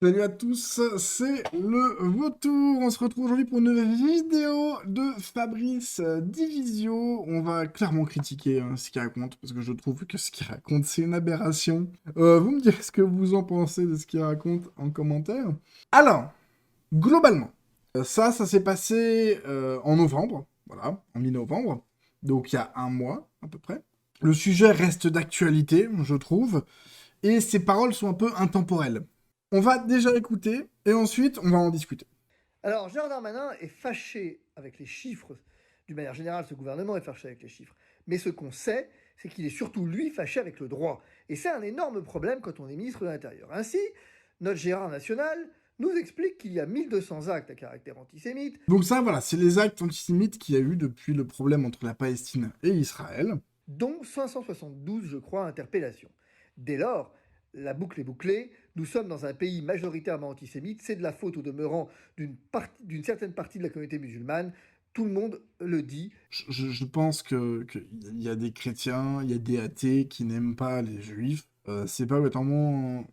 Salut à tous, c'est le retour. On se retrouve aujourd'hui pour une vidéo de Fabrice Divisio. On va clairement critiquer ce qu'il raconte, parce que je trouve que ce qu'il raconte, c'est une aberration. Vous me direz ce que vous en pensez de ce qu'il raconte en commentaire. Alors, globalement, ça s'est passé en novembre, voilà, en mi-novembre, donc il y a un mois à peu près. Le sujet reste d'actualité, je trouve, et ses paroles sont un peu intemporelles. On va déjà écouter et ensuite on va en discuter. Alors, Gérald Darmanin est fâché avec les chiffres. D'une manière générale, ce gouvernement est fâché avec les chiffres. Mais ce qu'on sait, c'est qu'il est surtout, lui, fâché avec le droit. Et c'est un énorme problème quand on est ministre de l'Intérieur. Ainsi, notre Gérard national nous explique qu'il y a 1200 actes à caractère antisémite, Donc ça, voilà, c'est les actes antisémites qu'il y a eu depuis le problème entre la Palestine et Israël. dont 572, je crois, interpellations. Dès lors, la boucle est bouclée, nous sommes dans un pays majoritairement antisémite, c'est de la faute au demeurant d'une certaine partie de la communauté musulmane, tout le monde le dit. Je pense qu'il y a des chrétiens, il y a des athées qui n'aiment pas les juifs. C'est pas notamment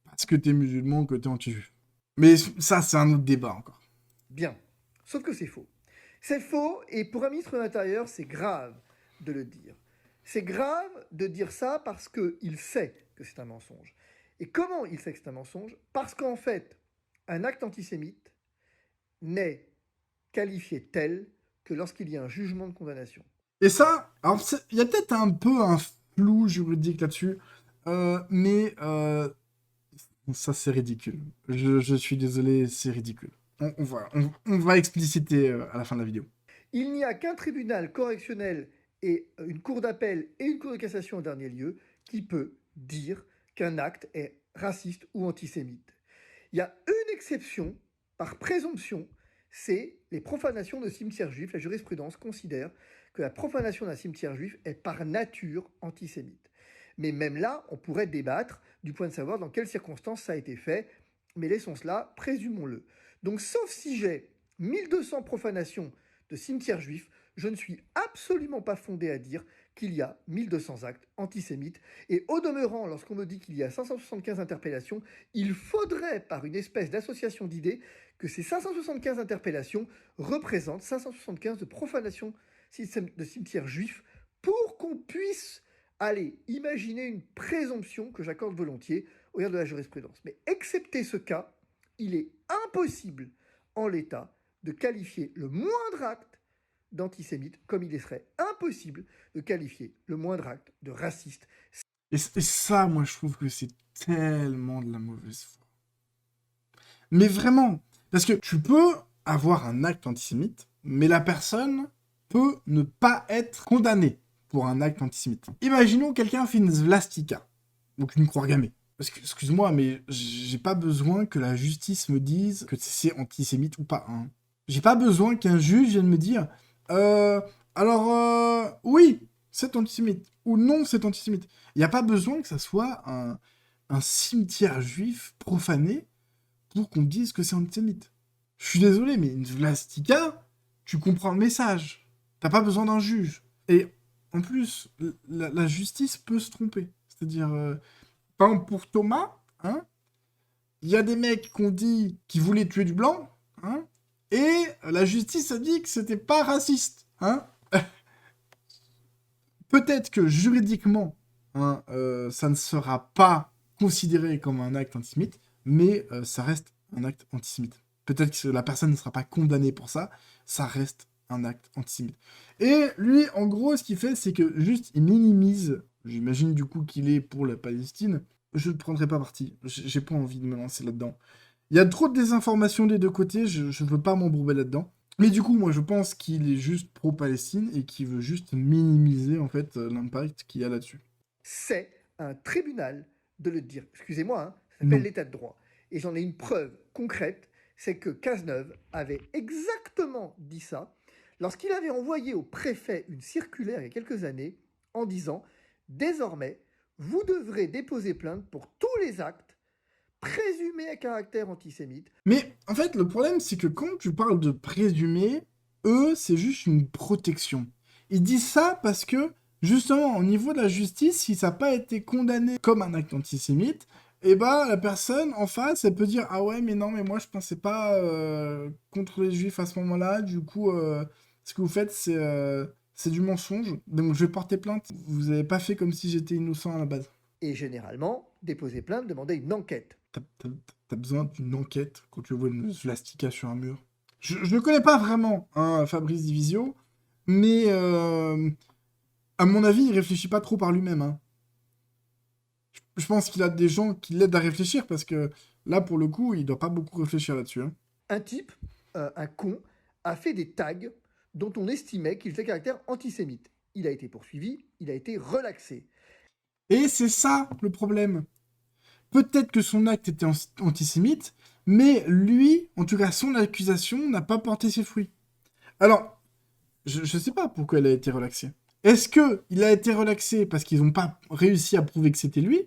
parce que t'es musulman que t'es anti-juif. Mais ça, c'est un autre débat encore. Bien. Sauf que c'est faux. C'est faux, et pour un ministre de l'Intérieur, c'est grave de le dire. C'est grave de dire ça parce qu'il sait que c'est un mensonge. Et comment il sait que c'est un mensonge? Parce qu'en fait, un acte antisémite n'est qualifié tel que lorsqu'il y a un jugement de condamnation. Et ça, alors il y a peut-être un peu un flou juridique là-dessus, mais ça c'est ridicule. Je suis désolé, c'est ridicule. On va expliciter à la fin de la vidéo. Il n'y a qu'un tribunal correctionnel et une cour d'appel et une cour de cassation en dernier lieu qui peut dire qu'un acte est raciste ou antisémite. Il y a une exception, par présomption, c'est les profanations de cimetières juifs. La jurisprudence considère que la profanation d'un cimetière juif est par nature antisémite. Mais même là, on pourrait débattre du point de savoir dans quelles circonstances ça a été fait, mais laissons cela, présumons-le. Donc sauf si j'ai 1200 profanations de cimetières juifs, je ne suis absolument pas fondé à dire qu'il y a 1200 actes antisémites. Et au demeurant, lorsqu'on me dit qu'il y a 575 interpellations, il faudrait, par une espèce d'association d'idées, que ces 575 interpellations représentent 575 de profanation de cimetières juifs pour qu'on puisse aller imaginer une présomption que j'accorde volontiers au regard de la jurisprudence. Mais excepté ce cas, il est impossible en l'état de qualifier le moindre acte d'antisémite comme il serait impossible de qualifier le moindre acte de raciste. Et ça, moi, je trouve que c'est tellement de la mauvaise foi. Mais vraiment, parce que tu peux avoir un acte antisémite, mais la personne peut ne pas être condamnée pour un acte antisémite. Imaginons quelqu'un fait une svastika, donc une croix gammée. Parce que, excuse-moi, mais j'ai pas besoin que la justice me dise que c'est antisémite ou pas. Hein. J'ai pas besoin qu'un juge vienne me dire oui, c'est antisémite, ou non, c'est antisémite. Il n'y a pas besoin que ça soit un cimetière juif profané pour qu'on me dise que c'est antisémite. Je suis désolé, mais une svastika, tu comprends le message. T'as pas besoin d'un juge. Et en plus, la justice peut se tromper. C'est-à-dire, par exemple, pour Thomas, hein, il y a des mecs qui ont dit qu'ils voulaient tuer du blanc, hein, et la justice a dit que c'était pas raciste, hein. Peut-être que juridiquement, hein, ça ne sera pas considéré comme un acte antisémite, mais ça reste un acte antisémite. Peut-être que la personne ne sera pas condamnée pour ça, ça reste un acte antisémite. Et lui, en gros, ce qu'il fait, c'est que juste, il minimise, j'imagine du coup qu'il est pour la Palestine, je ne prendrai pas parti, j'ai pas envie de me lancer là-dedans. Il y a trop de désinformation des deux côtés, je ne veux pas m'embourber là-dedans. Mais du coup, moi, je pense qu'il est juste pro-Palestine et qu'il veut juste minimiser, en fait, l'impact qu'il y a là-dessus. C'est un tribunal de le dire. Excusez-moi, hein, ça s'appelle Non. l'état de droit. Et j'en ai une preuve concrète, c'est que Cazeneuve avait exactement dit ça lorsqu'il avait envoyé au préfet une circulaire il y a quelques années en disant « Désormais, vous devrez déposer plainte pour tous les actes présumés à caractère antisémite. » Mais, en fait, le problème, c'est que quand tu parles de présumé, eux, c'est juste une protection. Ils disent ça parce que, justement, au niveau de la justice, si ça n'a pas été condamné comme un acte antisémite, et bah la personne en face, elle peut dire ah ouais mais non mais moi je pensais pas contre les juifs à ce moment-là, du coup ce que vous faites c'est du mensonge, donc je vais porter plainte. Vous avez pas fait comme si j'étais innocent à la base. Et généralement, déposer plainte demandait une enquête. T'as besoin d'une enquête quand tu vois une svastika sur un mur. Je ne connais pas vraiment hein, Fabrice Divisio, mais à mon avis il réfléchit pas trop par lui-même. Hein. Je pense qu'il a des gens qui l'aident à réfléchir parce que là, pour le coup, il doit pas beaucoup réfléchir là-dessus. Hein. Un type, un con, a fait des tags dont on estimait qu'ils étaient caractère antisémite. Il a été poursuivi, il a été relaxé. Et c'est ça le problème. Peut-être que son acte était antisémite, mais lui, en tout cas son accusation, n'a pas porté ses fruits. Alors, je ne sais pas pourquoi il a été relaxé. Est-ce qu'il a été relaxé parce qu'ils n'ont pas réussi à prouver que c'était lui?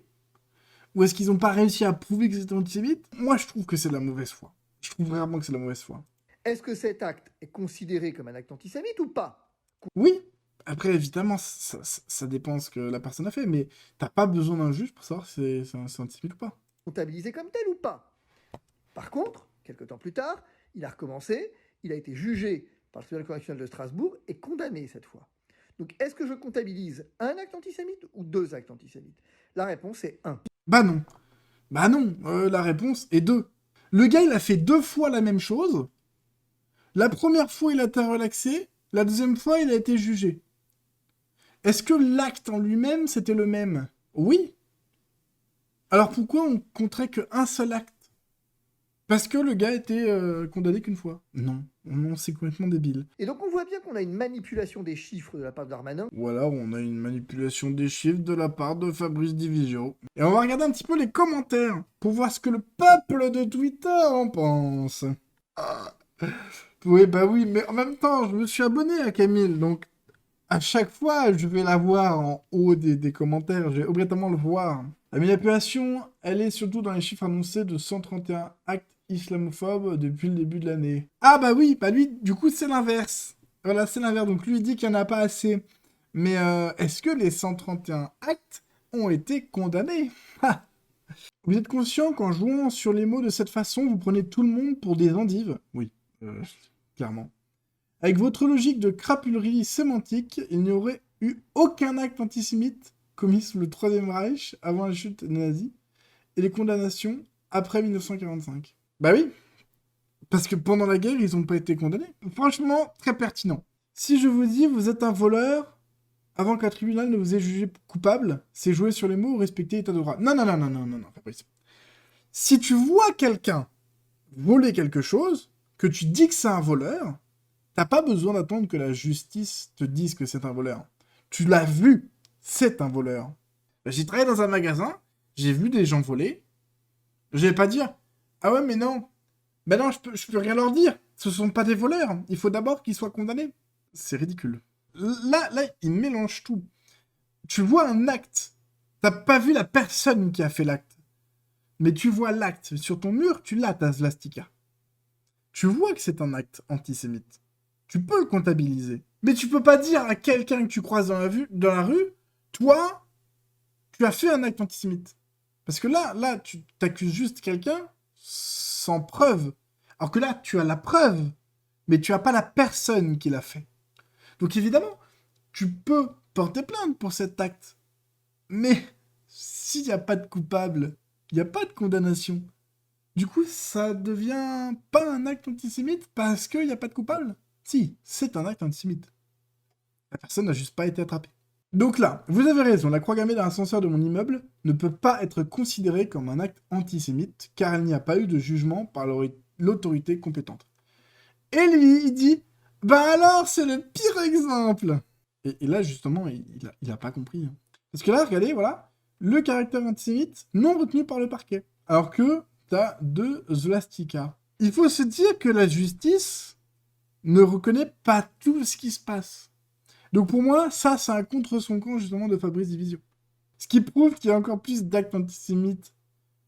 Ou est-ce qu'ils n'ont pas réussi à prouver que c'était antisémite? Moi, je trouve que c'est de la mauvaise foi. Je trouve vraiment que c'est de la mauvaise foi. Est-ce que cet acte est considéré comme un acte antisémite ou pas? Oui, après, évidemment, ça dépend ce que la personne a fait, mais t'as pas besoin d'un juge pour savoir si c'est antisémite ou pas. Comptabilisé comme tel ou pas? Par contre, quelques temps plus tard, il a recommencé, il a été jugé par le tribunal correctionnel de Strasbourg et condamné cette fois. Donc, est-ce que je comptabilise un acte antisémite ou deux actes antisémites? La réponse est un. Bah non. Bah non, la réponse est 2. Le gars, il a fait 2 fois la même chose. La première fois, il a été relaxé. La deuxième fois, il a été jugé. Est-ce que l'acte en lui-même, c'était le même? Oui. Alors pourquoi on compterait qu'un seul acte? Parce que le gars était condamné qu'une fois. Non, non, c'est complètement débile. Et donc, on voit bien qu'on a une manipulation des chiffres de la part de Darmanin. Ou alors on a une manipulation des chiffres de la part de Fabrice Divisio. Et on va regarder un petit peu les commentaires pour voir ce que le peuple de Twitter en pense. Ah. Oui, bah oui, mais en même temps, je me suis abonné à Camille, donc à chaque fois, je vais la voir en haut des commentaires, je vais obligatoirement le voir. La manipulation, elle est surtout dans les chiffres annoncés de 131 actes islamophobes depuis le début de l'année. Ah bah oui, bah lui, du coup, c'est l'inverse. Voilà, c'est l'inverse, donc lui, il dit qu'il n'y en a pas assez. Mais est-ce que les 131 actes ont été condamnés? Ha. Vous êtes conscient qu'en jouant sur les mots de cette façon, vous prenez tout le monde pour des endives? Oui, clairement. Avec votre logique de crapulerie sémantique, il n'y aurait eu aucun acte antisémite commis sous le Troisième Reich avant la chute des nazis et les condamnations après 1945. Bah oui, parce que pendant la guerre, ils n'ont pas été condamnés. Franchement, très pertinent. Si je vous dis vous êtes un voleur avant qu'un tribunal ne vous ait jugé coupable, c'est jouer sur les mots ou respecter l'état de droit. Non, non, non, non, non, non, non, Fabrice. Si tu vois quelqu'un voler quelque chose, que tu dis que c'est un voleur, t'as pas besoin d'attendre que la justice te dise que c'est un voleur. Tu l'as vu, c'est un voleur. J'ai travaillé dans un magasin, j'ai vu des gens voler. Je vais pas dire ah ouais mais non, ben non je peux rien leur dire. Ce sont pas des voleurs. Il faut d'abord qu'ils soient condamnés. C'est ridicule. Là ils mélangent tout. Tu vois un acte, t'as pas vu la personne qui a fait l'acte, mais tu vois l'acte sur ton mur, tu l'as ta svastika. Tu vois que c'est un acte antisémite. Tu peux le comptabiliser. Mais tu peux pas dire à quelqu'un que tu croises dans la rue, toi, tu as fait un acte antisémite. Parce que là, tu t'accuses juste quelqu'un sans preuve. Alors que là, tu as la preuve, mais tu as pas la personne qui l'a fait. Donc évidemment, tu peux porter plainte pour cet acte. Mais s'il n'y a pas de coupable, il n'y a pas de condamnation. Du coup, ça devient pas un acte antisémite parce qu'il n'y a pas de coupable. Si, c'est un acte antisémite. La personne n'a juste pas été attrapée. Donc là, vous avez raison, la croix gammée dans l'ascenseur de mon immeuble ne peut pas être considérée comme un acte antisémite car il n'y a pas eu de jugement par l'autorité compétente. Et lui, il dit « Bah alors, c'est le pire exemple !» Et là, justement, il a pas compris. Hein. Parce que là, regardez, voilà, le caractère antisémite non retenu par le parquet. Alors que t'as 2 swastikas. Il faut se dire que la justice ne reconnaît pas tout ce qui se passe. Donc pour moi, ça, c'est un contre son camp, justement, de Fabrice Divisio. Ce qui prouve qu'il y a encore plus d'actes antisémites,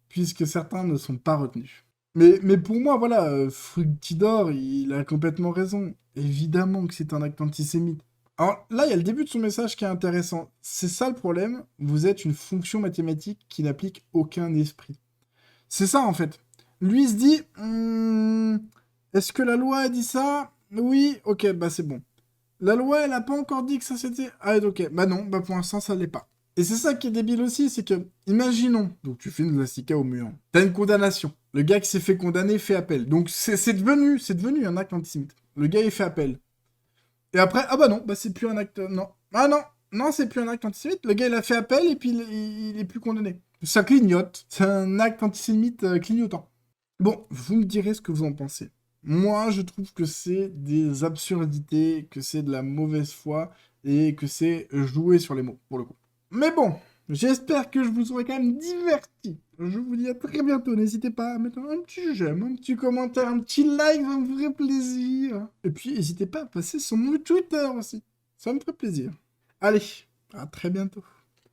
puisque certains ne sont pas retenus. Mais pour moi, voilà, Fructidor, il a complètement raison. Évidemment que c'est un acte antisémite. Alors là, il y a le début de son message qui est intéressant. C'est ça le problème, vous êtes une fonction mathématique qui n'applique aucun esprit. C'est ça en fait. Lui il se dit, est-ce que la loi a dit ça? Oui, ok, bah c'est bon. La loi, elle a pas encore dit que ça c'était... Ah ok, bah non, bah pour l'instant ça l'est pas. Et c'est ça qui est débile aussi, c'est que, imaginons, donc tu fais une plastica au mur, t'as une condamnation. Le gars qui s'est fait condamner fait appel. Donc c'est devenu un acte antisémite. Le gars il fait appel. Et après, ah bah non, bah c'est plus un acte... Non. Ah non, non, c'est plus un acte antisémite. Le gars il a fait appel et puis il est plus condamné. Ça clignote. C'est un acte antisémite clignotant. Bon, vous me direz ce que vous en pensez. Moi, je trouve que c'est des absurdités, que c'est de la mauvaise foi et que c'est jouer sur les mots, pour le coup. Mais bon, j'espère que je vous aurai quand même diverti. Je vous dis à très bientôt. N'hésitez pas à mettre un petit j'aime, un petit commentaire, un petit like, ça me ferait plaisir. Et puis, n'hésitez pas à passer sur mon Twitter aussi. Ça me ferait plaisir. Allez, à très bientôt.